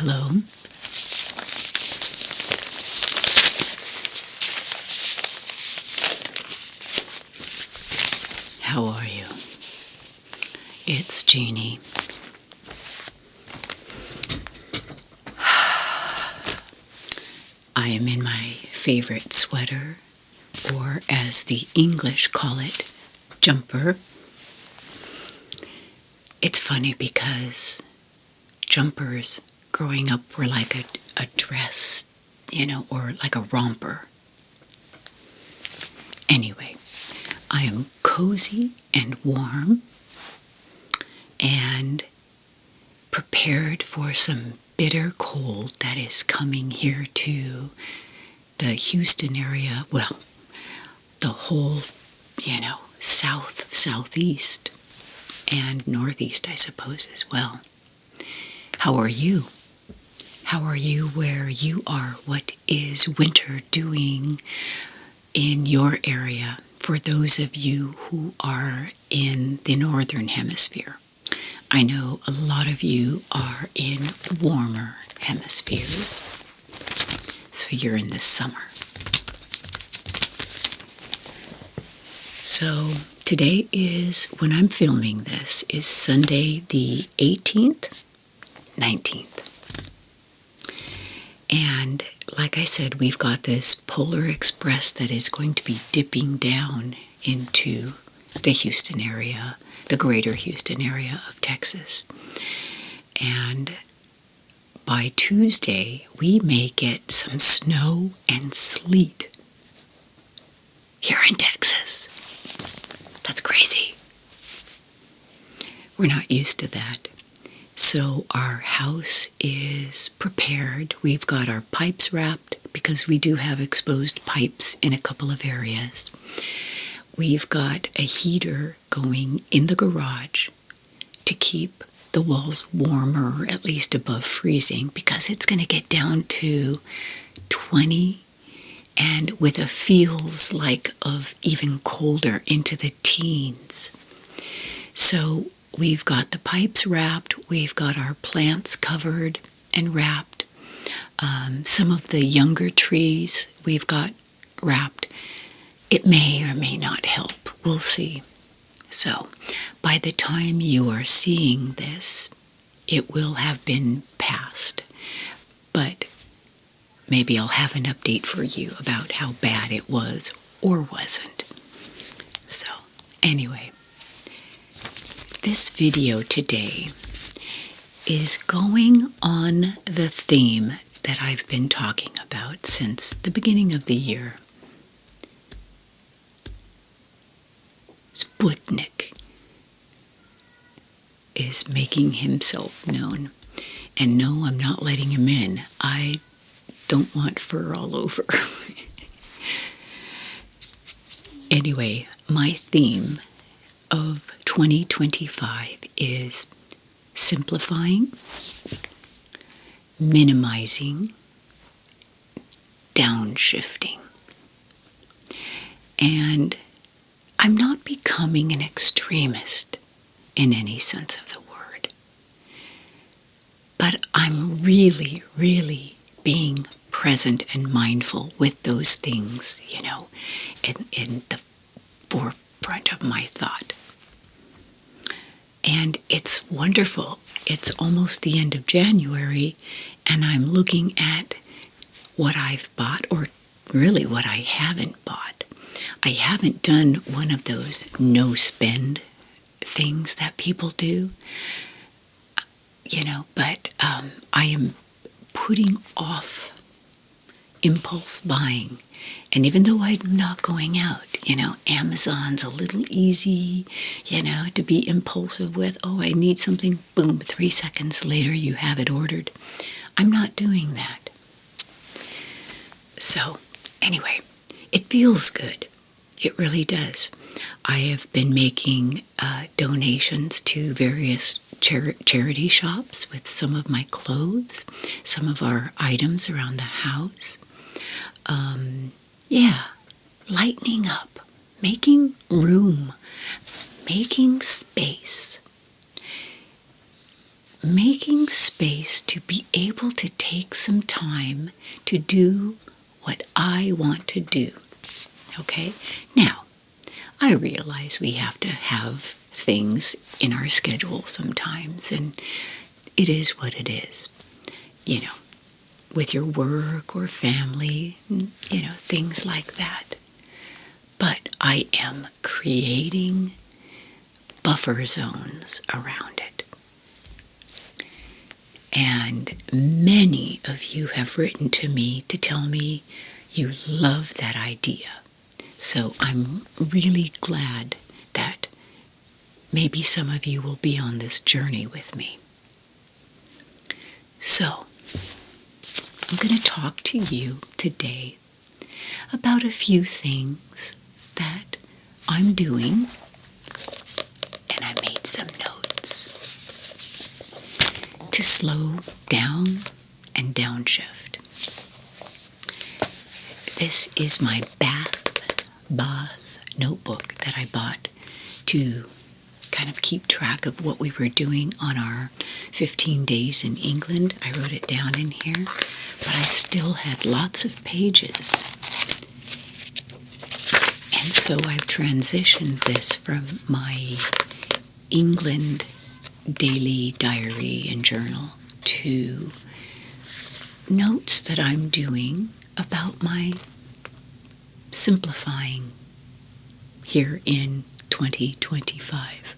Hello. How are you? It's Jeannie. I am in my favorite sweater, or as the English call it, jumper. It's funny because jumpers growing up were like a dress, or like a romper. Anyway, I am cozy and warm and prepared for some bitter cold that is coming here to the Houston area. Well, the whole, southeast and northeast, I suppose, as well. How are you? How are you where you are? What is winter doing in your area for those of you who are in the northern hemisphere? I know a lot of you are in warmer hemispheres, so you're in the summer. So today is, when I'm filming this, is Sunday the 18th, 19th. And like I said, we've got this polar express that is going to be dipping down into the Houston area, the greater Houston area of Texas. And by Tuesday, we may get some snow and sleet here in Texas. That's crazy. We're not used to that. So our house is prepared. We've got our pipes wrapped because we do have exposed pipes in a couple of areas. We've got a heater going in the garage to keep the walls warmer, at least above freezing, because it's going to get down to 20 and with a feels like of even colder into the teens. So we've got the pipes wrapped, we've got our plants covered and wrapped. Some of the younger trees we've got wrapped. It may or may not help. We'll see. So, by the time you are seeing this, it will have been past. But maybe I'll have an update for you about how bad it was or wasn't. So, anyway, this video today is going on the theme that I've been talking about since the beginning of the year. Sputnik is making himself known. And no, I'm not letting him in. I don't want fur all over. Anyway, my theme of 2025 is simplifying, minimizing, downshifting. And I'm not becoming an extremist in any sense of the word. But I'm really, really being present and mindful with those things, in the forefront of my thought. And it's wonderful. It's almost the end of January, and I'm looking at what I've bought, or really what I haven't bought. I haven't done one of those no-spend things that people do, but I am putting off impulse buying. And even though I'm not going out, Amazon's a little easy, to be impulsive with. Oh, I need something, boom, 3 seconds later you have it ordered. I'm not doing that. So, anyway, it feels good. It really does. I have been making donations to various charity shops with some of my clothes, some of our items around the house. Lightening up, making room, making space. making space to be able to take some time to do what I want to do. Okay? Now, I realize we have to have things in our schedule sometimes, and it is what it is. You know, with your work or family, things like that. But I am creating buffer zones around it. And many of you have written to me to tell me you love that idea. So I'm really glad that maybe some of you will be on this journey with me. So, I'm going to talk to you today about a few things that I'm doing, and I made some notes to slow down and downshift. This is my bath notebook that I bought to kind of keep track of what we were doing on our 15 days in England. I wrote it down in here, but I still had lots of pages. And so I've transitioned this from my England daily diary and journal to notes that I'm doing about my simplifying here in 2025.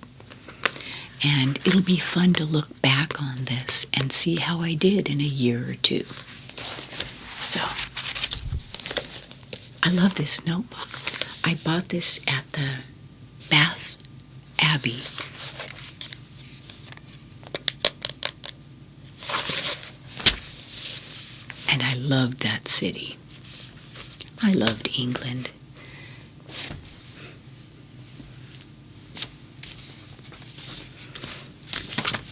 And it'll be fun to look back on this and see how I did in a year or two. So, I love this notebook. I bought this at the Bath Abbey. And I loved that city. I loved England.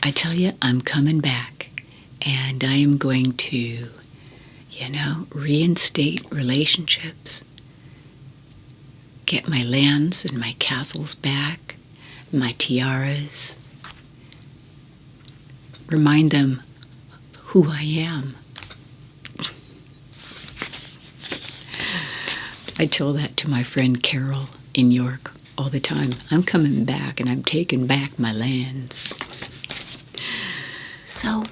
I tell you, I'm coming back, and I am going to, reinstate relationships, get my lands and my castles back, my tiaras, remind them who I am. I tell that to my friend Carol in York all the time. I'm coming back, and I'm taking back my lands. So,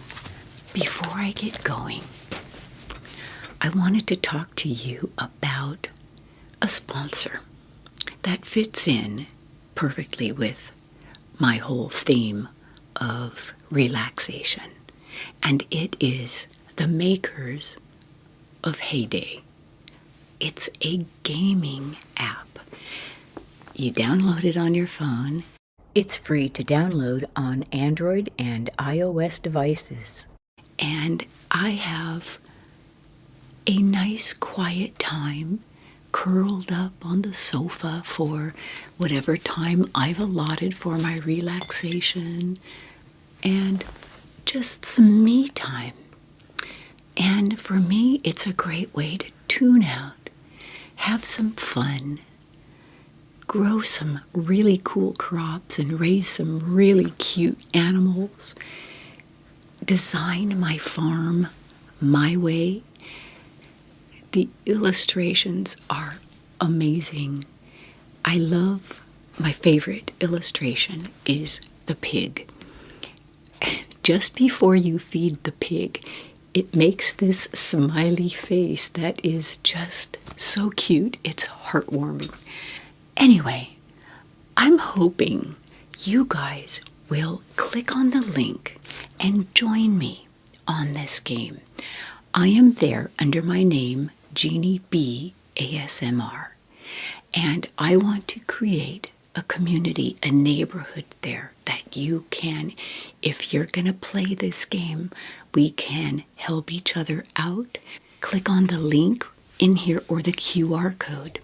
before I get going, I wanted to talk to you about a sponsor that fits in perfectly with my whole theme of relaxation. And it is the makers of Heyday. It's a gaming app. You download it on your phone. It's free to download on Android and iOS devices. And I have a nice quiet time curled up on the sofa for whatever time I've allotted for my relaxation and just some me time. And for me, it's a great way to tune out, have some fun, grow some really cool crops and raise some really cute animals, design my farm my way. The illustrations are amazing. I love, my favorite illustration is the pig. Just before you feed the pig, it makes this smiley face that is just so cute. It's heartwarming. Anyway, I'm hoping you guys will click on the link and join me on this game. I am there under my name, Jeannie B, ASMR, and I want to create a community, a neighborhood there that you can, if you're going to play this game, we can help each other out. Click on the link in here or the QR code,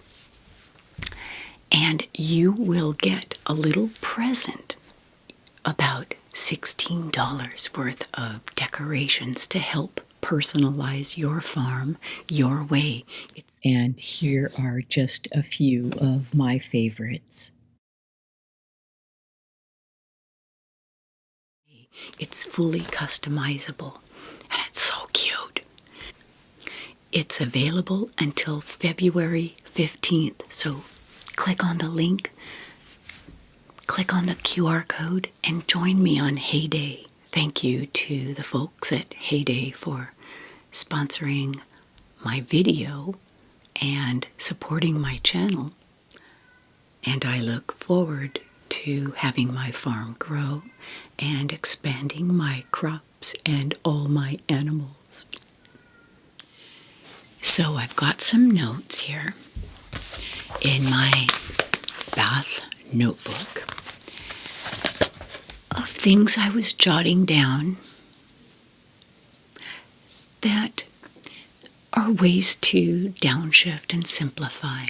and you will get a little present, about $16 worth of decorations to help personalize your farm your way. And here are just a few of my favorites. It's fully customizable, and it's so cute. It's available until February 15th, so click on the link, click on the QR code, and join me on Heyday. Thank you to the folks at Heyday for sponsoring my video and supporting my channel. And I look forward to having my farm grow and expanding my crops and all my animals. So I've got some notes here in my bath notebook of things I was jotting down that are ways to downshift and simplify.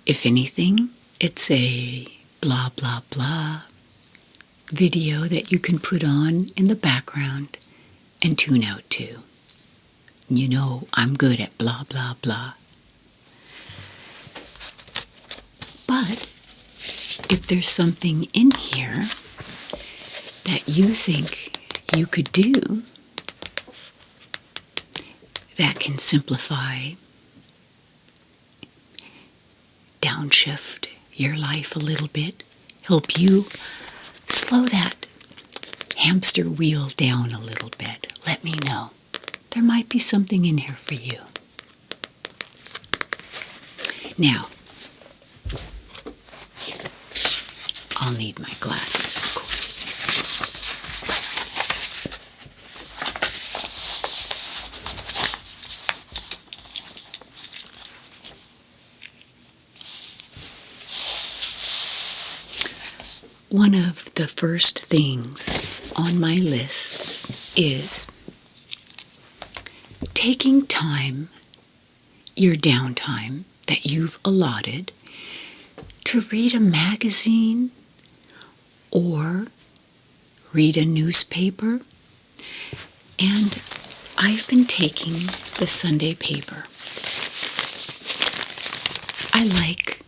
If anything, it's a blah blah blah video that you can put on in the background and tune out to. You know I'm good at blah blah blah. But if there's something in here that you think you could do that can simplify, downshift your life a little bit, help you slow that hamster wheel down a little bit, let me know. There might be something in here for you. Now, I'll need my glasses, of course. One of the first things on my lists is taking time, your downtime that you've allotted, to read a magazine or read a newspaper. And I've been taking the Sunday paper. I like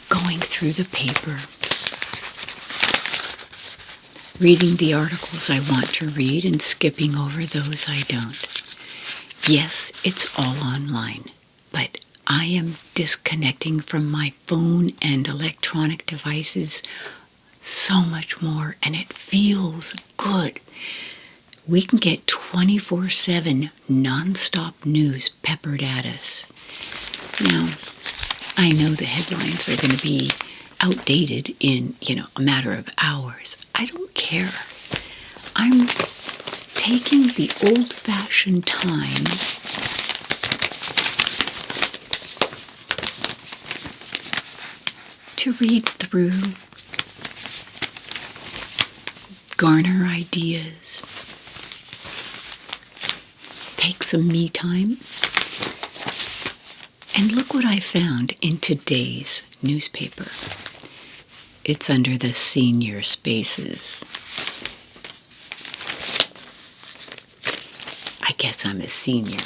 going through the paper, reading the articles I want to read and skipping over those I don't. Yes, it's all online, but I am disconnecting from my phone and electronic devices so much more, and it feels good. We can get 24/7 non-stop news peppered at us. Now, I know the headlines are going to be outdated in, a matter of hours. I don't care. I'm taking the old-fashioned time to read through, garner ideas, take some me time. And look what I found in today's newspaper. It's under the senior spaces. I guess I'm a senior.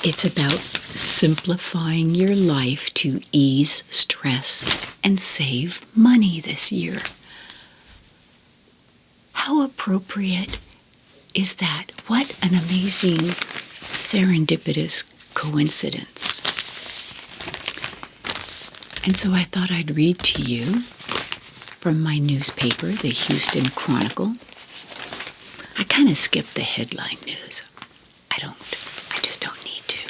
It's about simplifying your life to ease stress and save money this year. How appropriate is that? What an amazing serendipitous coincidence. And so I thought I'd read to you from my newspaper, the Houston Chronicle. I kind of skipped the headline news. I just don't need to.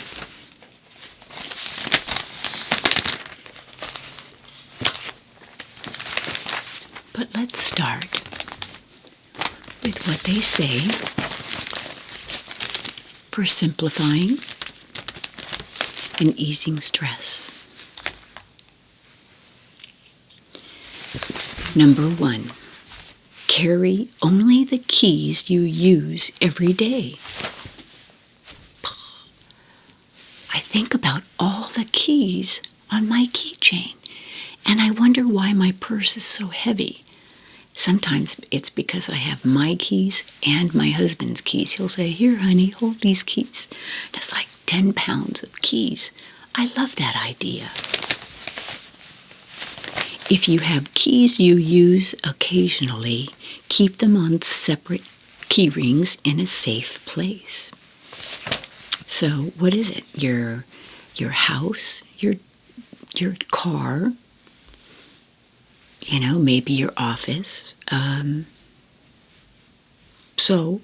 But let's start with what they say for simplifying and easing stress. Number 1, carry only the keys you use every day. I think about all the keys on my keychain, and I wonder why my purse is so heavy. Sometimes it's because I have my keys and my husband's keys. He'll say, "Here, honey, hold these keys." That's like 10 pounds of keys. I love that idea. If you have keys you use occasionally, keep them on separate key rings in a safe place. So what is it? Your house, your car, maybe your office. So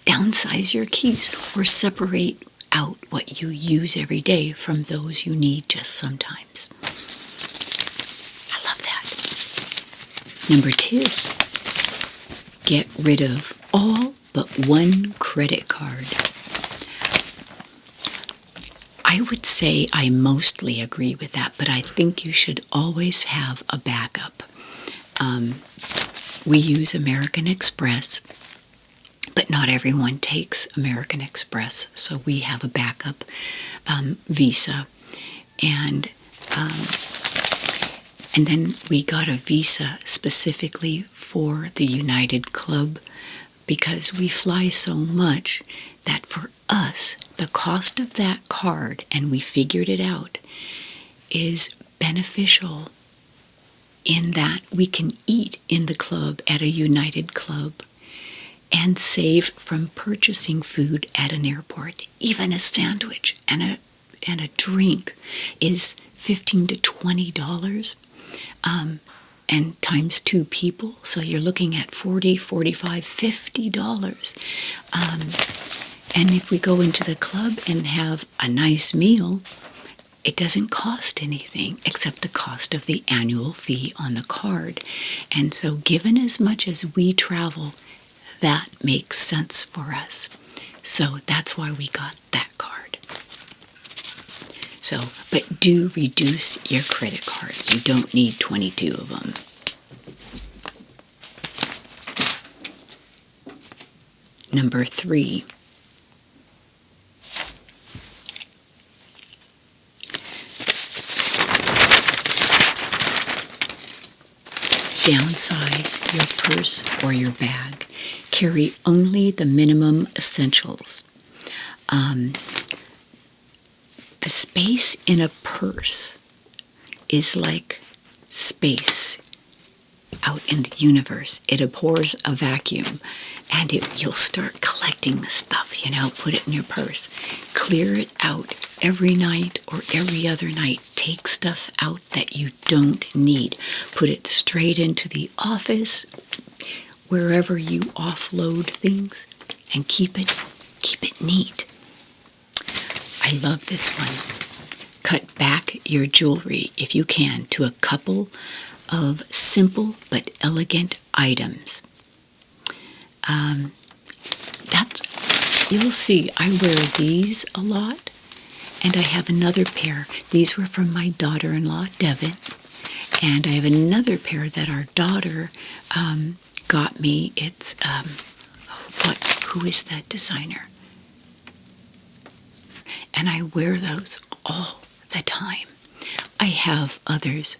downsize your keys or separate out what you use every day from those you need just sometimes. I love that. Number 2, get rid of all but one credit card. I would say I mostly agree with that, but I think you should always have a backup. We use American Express, but not everyone takes American Express, so we have a backup Visa. And then we got a Visa specifically for the United Club because we fly so much that for us, the cost of that card, and we figured it out, is beneficial in that we can eat in the club at a United Club and save from purchasing food at an airport. Even a sandwich and a drink is $15 to $20, and times 2 people, so you're looking at $40, $45, $50. And if we go into the club and have a nice meal, it doesn't cost anything except the cost of the annual fee on the card. And so given as much as we travel, that makes sense for us. So that's why we got that card. So, but do reduce your credit cards. You don't need 22 of them. Number 3. Downsize your purse or your bag. Carry only the minimum essentials. The space in a purse is like space out in the universe. It abhors a vacuum, and you'll start collecting the stuff, put it in your purse. Clear it out every night or every other night. Take stuff out that you don't need. Put it straight into the office, wherever you offload things, and keep it neat. I love this one. Cut back your jewelry, if you can, to a couple of simple but elegant items. You'll see, I wear these a lot, and I have another pair. These were from my daughter-in-law, Devin, and I have another pair that our daughter got me. It's, who is that designer? And I wear those all the time. I have others,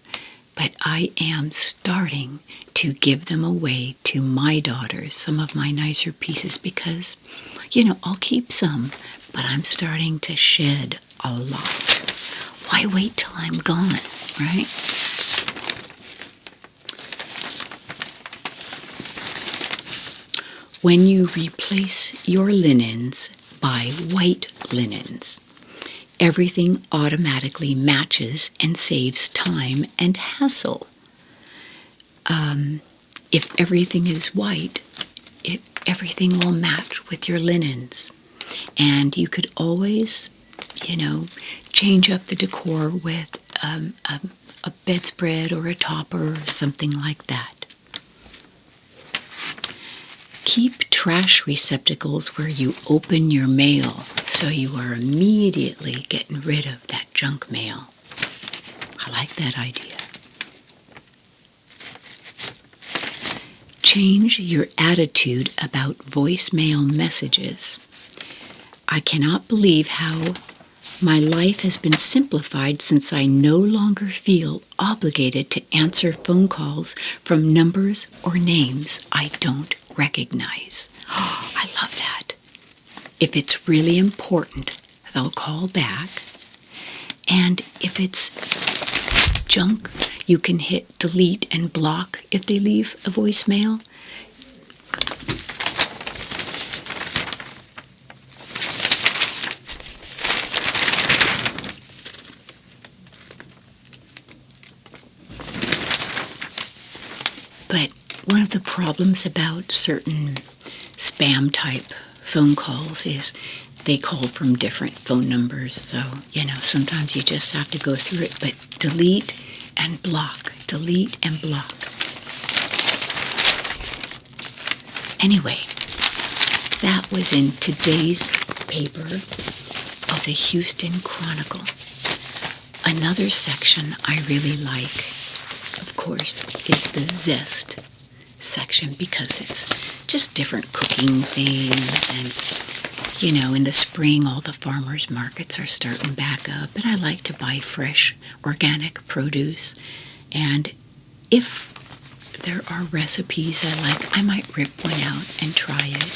but I am starting to give them away to my daughters, some of my nicer pieces, because, I'll keep some, but I'm starting to shed a lot. Why wait till I'm gone, right? When you replace your linens by white linens, everything automatically matches and saves time and hassle. If everything is white, everything will match with your linens. And you could always, change up the decor with a bedspread or a topper or something like that. Keep trash receptacles where you open your mail, so you are immediately getting rid of that junk mail. I like that idea. Change your attitude about voicemail messages. I cannot believe how my life has been simplified since I no longer feel obligated to answer phone calls from numbers or names I don't recognize. Oh, I love that. If it's really important, they'll call back. And if it's junk, You can hit delete and block if they leave a voicemail. But one of the problems about certain spam type phone calls is they call from different phone numbers. So, sometimes you just have to go through it. But delete and block. Delete and block. Anyway, that was in today's paper of the Houston Chronicle. Another section I really like, of course, is the Zest section, because it's just different cooking things. And, in the spring, all the farmers markets are starting back up, and I like to buy fresh, organic produce. And if there are recipes I like, I might rip one out and try it.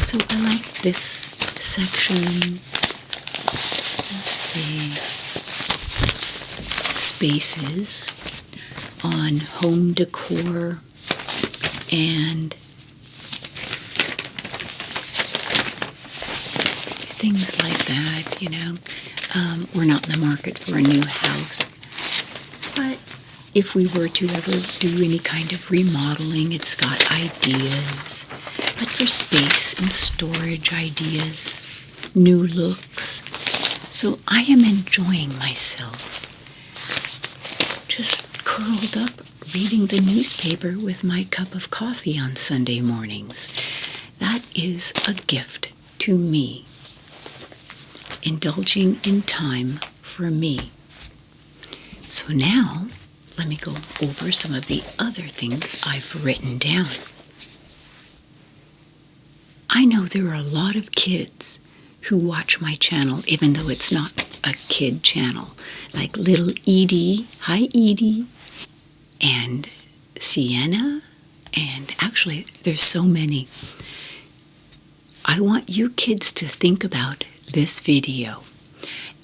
So I like this section. Let's see. Spaces on home decor and things like that, We're not in the market for a new house, but if we were to ever do any kind of remodeling, it's got ideas. But for space and storage ideas, new looks. So I am enjoying myself, just curled up reading the newspaper with my cup of coffee on Sunday mornings. That is a gift to me. Indulging in time for me. So now, let me go over some of the other things I've written down. I know there are a lot of kids who watch my channel, even though it's not a kid channel, like little Edie, hi Edie, and Sienna, and actually there's so many. I want you kids to think about this video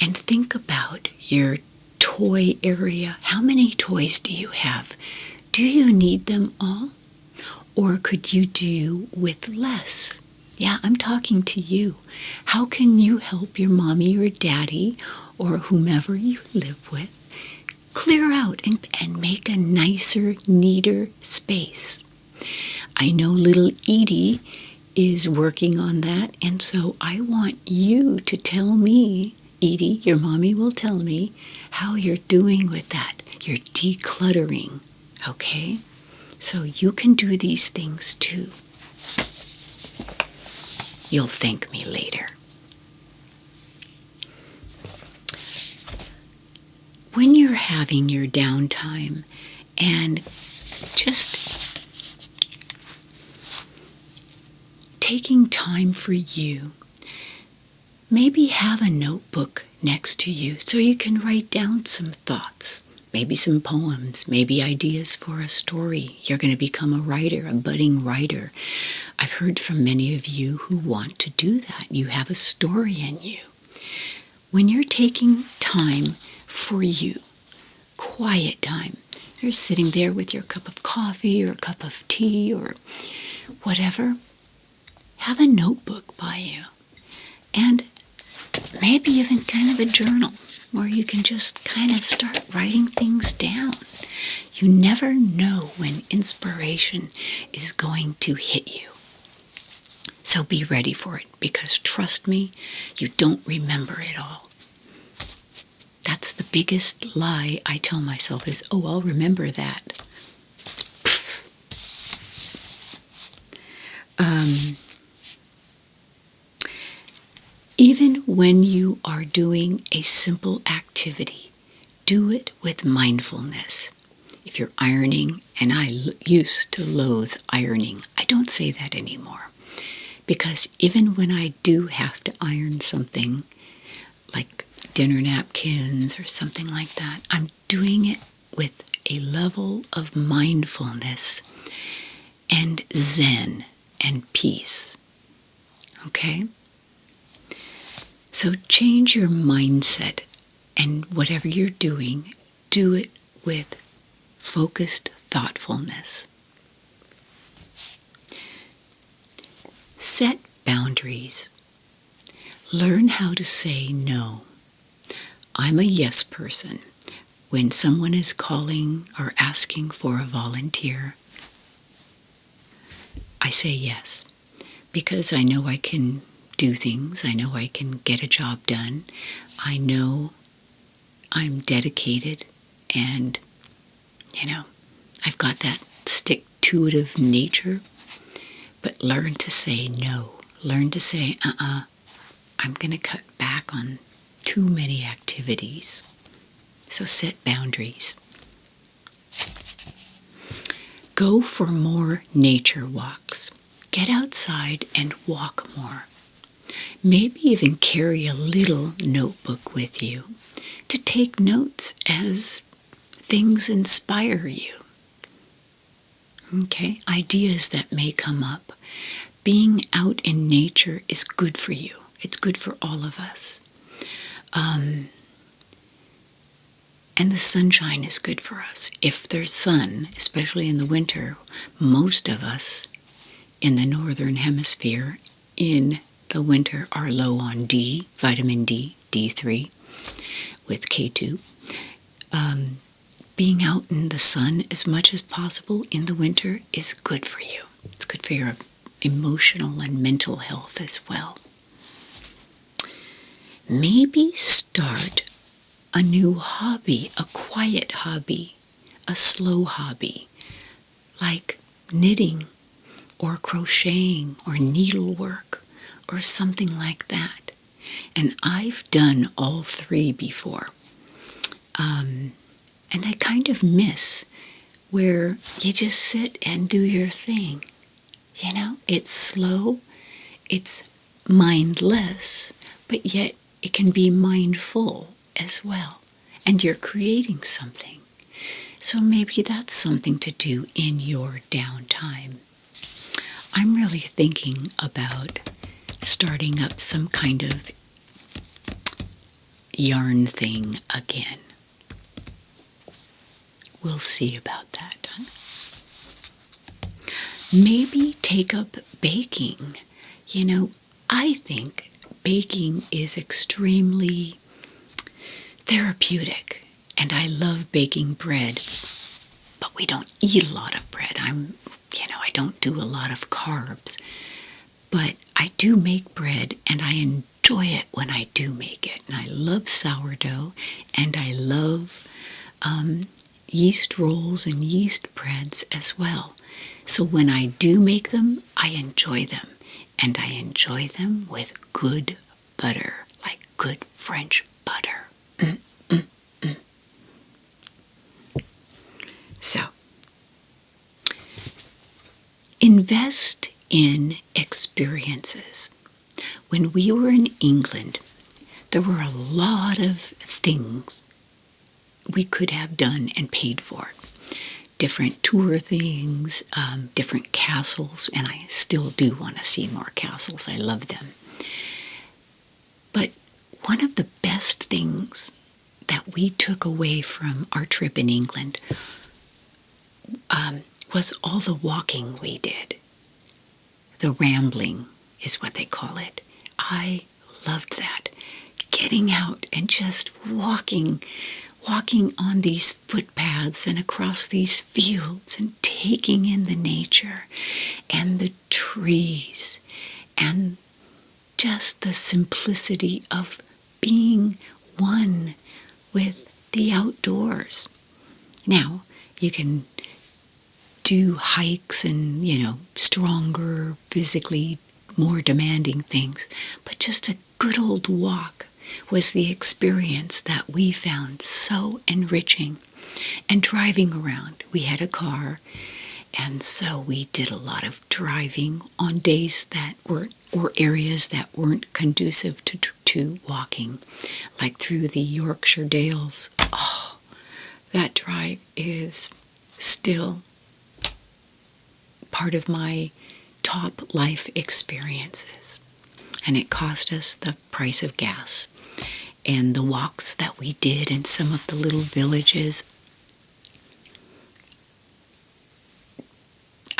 and think about your toy area. How many toys do you have? Do you need them all? Or could you do with less? Yeah, I'm talking to you. How can you help your mommy or daddy or whomever you live with clear out and make a nicer, neater space? I know little Edie is working on that, and so I want you to tell me, Edie, your mommy will tell me how you're doing with that. You're decluttering, okay? So you can do these things too. You'll thank me later. When you're having your downtime and just taking time for you, maybe have a notebook next to you so you can write down some thoughts, maybe some poems, maybe ideas for a story. You're going to become a writer, a budding writer. I've heard from many of you who want to do that. You have a story in you. When you're taking time for you, quiet time, you're sitting there with your cup of coffee or a cup of tea or whatever, have a notebook by you, and maybe even kind of a journal where you can just kind of start writing things down. You never know when inspiration is going to hit you. So be ready for it, because trust me, you don't remember it all. That's the biggest lie I tell myself is, oh, I'll remember that. Even when you are doing a simple activity, do it with mindfulness. If you're ironing, and I used to loathe ironing, I don't say that anymore. Because even when I do have to iron something, like dinner napkins or something like that, I'm doing it with a level of mindfulness and zen and peace. Okay? So change your mindset And whatever you're doing, do it with focused thoughtfulness. Set boundaries. Learn how to say no. I'm a yes person. When someone is calling or asking for a volunteer, I say yes, because I know I can do things. I know I can get a job done. I know I'm dedicated, and, I've got that stick-to-itive nature. But learn to say no. Learn to say, I'm going to cut back on too many activities. So set boundaries. Go for more nature walks. Get outside and walk more. Maybe even carry a little notebook with you to take notes as things inspire you. Okay, ideas that may come up. Being out in nature is good for you. It's good for all of us. And the sunshine is good for us. If there's sun, especially in the winter, most of us in the northern hemisphere in the winter are low on D, vitamin D, D3, with K2. Being out in the sun as much as possible in the winter is good for you. It's good for your emotional and mental health as well. Maybe start a new hobby, a quiet hobby, a slow hobby, like knitting or crocheting or needlework or something like that. And I've done all three before. And I kind of miss where you just sit and do your thing. It's slow, it's mindless, but yet it can be mindful as well. And you're creating something. So maybe that's something to do in your downtime. I'm really thinking about starting up some kind of yarn thing again. We'll see about that. Maybe take up baking. I think baking is extremely therapeutic, and I love baking bread, but we don't eat a lot of bread. I don't do a lot of carbs, but I do make bread, and I enjoy it when I do make it. And I love sourdough, and I love yeast rolls and yeast breads as well. So when I do make them, I enjoy them. And I enjoy them with good butter, like good French butter. So, invest in experiences. When we were in England, there were a lot of things we could have done and paid for. Different tour things, different castles, and I still do want to see more castles. I love them. But one of the best things that we took away from our trip in England was all the walking we did. The rambling is what they call it. I loved that. Getting out and just walking on these footpaths and across these fields and taking in the nature and the trees and just the simplicity of being one with the outdoors. Now, you can do hikes and, stronger, physically more demanding things, but just a good old walk was the experience that we found so enriching. And driving around, we had a car, and so we did a lot of driving on days that were, or areas that weren't conducive to walking, like through the Yorkshire Dales. Oh, that drive is still part of my top life experiences. And it cost us the price of gas. and the walks that we did in some of the little villages.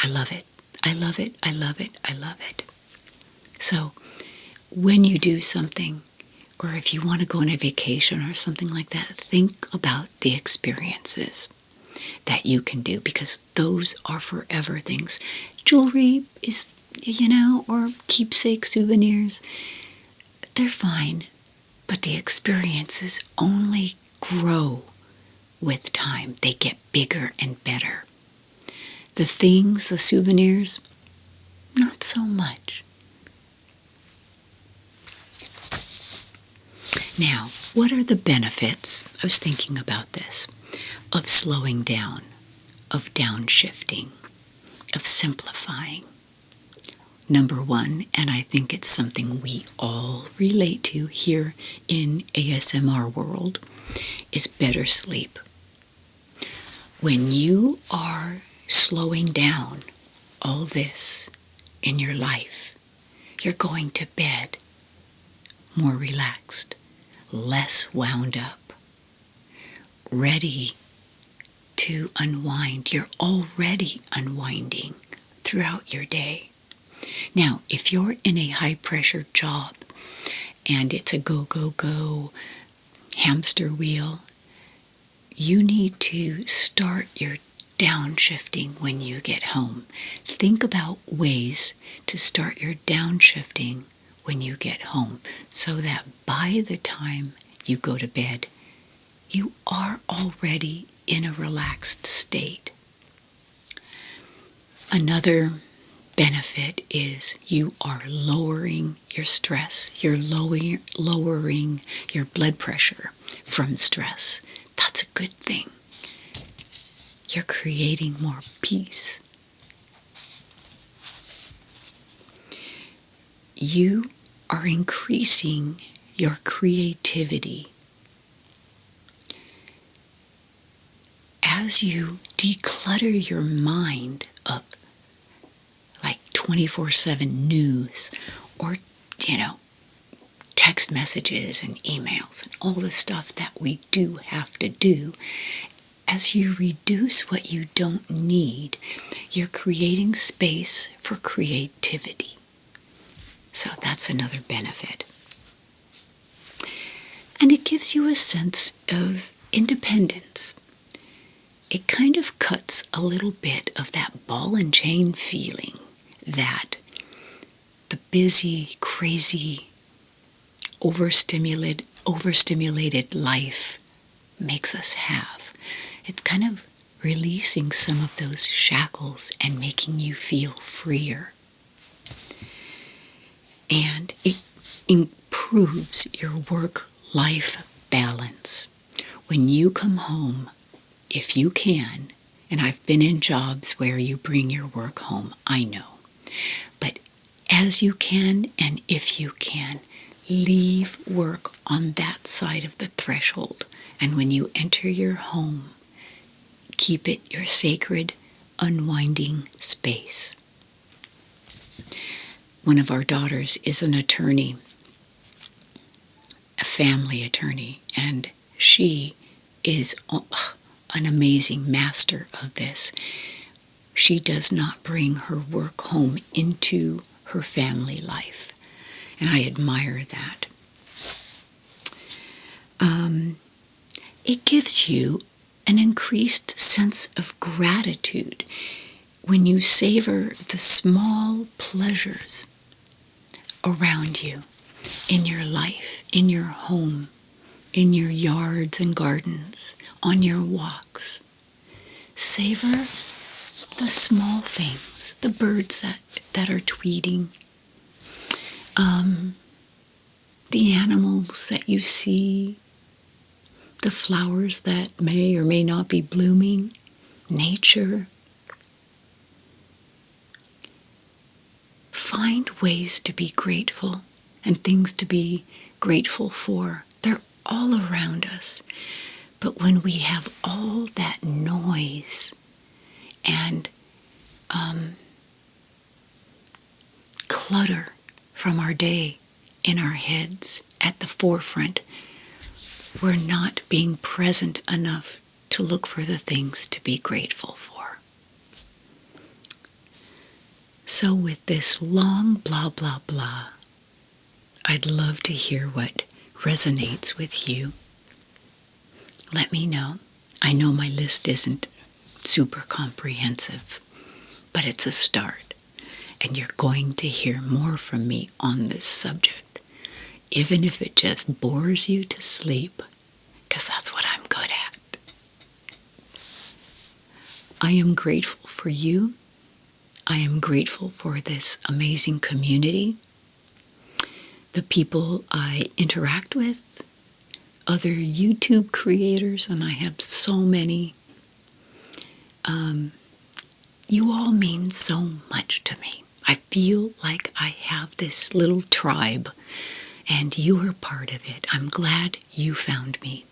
I love it. I love it. I love it. I love it. So when you do something, or if you want to go on a vacation or something like that, think about the experiences that you can do, because those are forever things. Jewelry is, or keepsake souvenirs, they're fine, but the experiences only grow with time. They get bigger and better. The things, the souvenirs, not so much. Now, what are the benefits? I was thinking about this, of slowing down, of downshifting, of simplifying. Number one, and I think it's something we all relate to here in ASMR world, is better sleep. When you are slowing down all this in your life, you're going to bed more relaxed, less wound up, ready to unwind. You're already unwinding throughout your day. Now, if you're in a high-pressure job and it's a go, go, go hamster wheel, you need to start your downshifting when you get home. Think about ways to start your downshifting when you get home, so that by the time you go to bed, you are already in a relaxed state. Another benefit is you are lowering your stress. You're lowering your blood pressure from stress. That's a good thing. You're creating more peace. You are increasing your creativity. As you declutter your mind of like 24/7 news or, text messages and emails and all the stuff that we do have to do, as you reduce what you don't need, you're creating space for creativity. So that's another benefit. And it gives you a sense of independence. It kind of cuts a little bit of that ball and chain feeling that the busy, crazy, overstimulated life makes us have. It's kind of releasing some of those shackles and making you feel freer. And it improves your work-life balance. When you come home, if you can, and I've been in jobs where you bring your work home, I know. But as you can, and if you can, leave work on that side of the threshold. And when you enter your home, keep it your sacred, unwinding space. One of our daughters is an attorney, a family attorney, and she is an amazing master of this. She does not bring her work home into her family life, and I admire that. It gives you an increased sense of gratitude when you savor the small pleasures around you, in your life, in your home, in your yards and gardens, on your walks. Savor the small things, the birds that are tweeting, the animals that you see, the flowers that may or may not be blooming, nature. Find ways to be grateful and things to be grateful for. They're all around us. But when we have all that noise and clutter from our day in our heads at the forefront, we're not being present enough to look for the things to be grateful for. So with this long blah, blah, blah, I'd love to hear what resonates with you. Let me know. I know my list isn't super comprehensive, but it's a start. And you're going to hear more from me on this subject, even if it just bores you to sleep, because that's what I'm good at. I am grateful for you. I am grateful for this amazing community, the people I interact with, other YouTube creators, and I have so many. You all mean so much to me. I feel like I have this little tribe, and you are part of it. I'm glad you found me.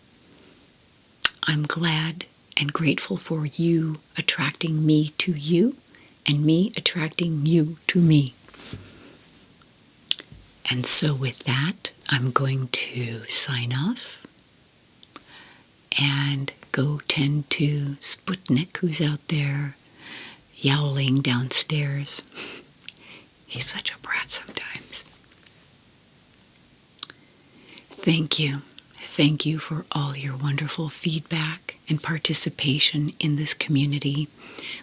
I'm glad and grateful for you attracting me to you, and me attracting you to me. And so with that, I'm going to sign off and go tend to Sputnik, who's out there yowling downstairs. He's such a brat sometimes. Thank you. Thank you for all your wonderful feedback and participation in this community,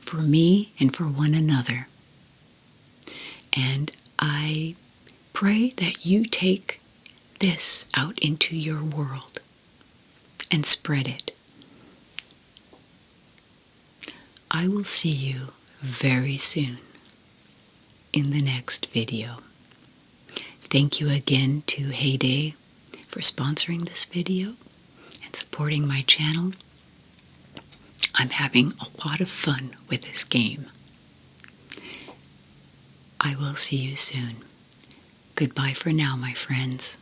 for me and for one another. And I pray that you take this out into your world and spread it. I will see you very soon in the next video. Thank you again to Heyday for sponsoring this video and supporting my channel. I'm having a lot of fun with this game. I will see you soon. Goodbye for now, my friends.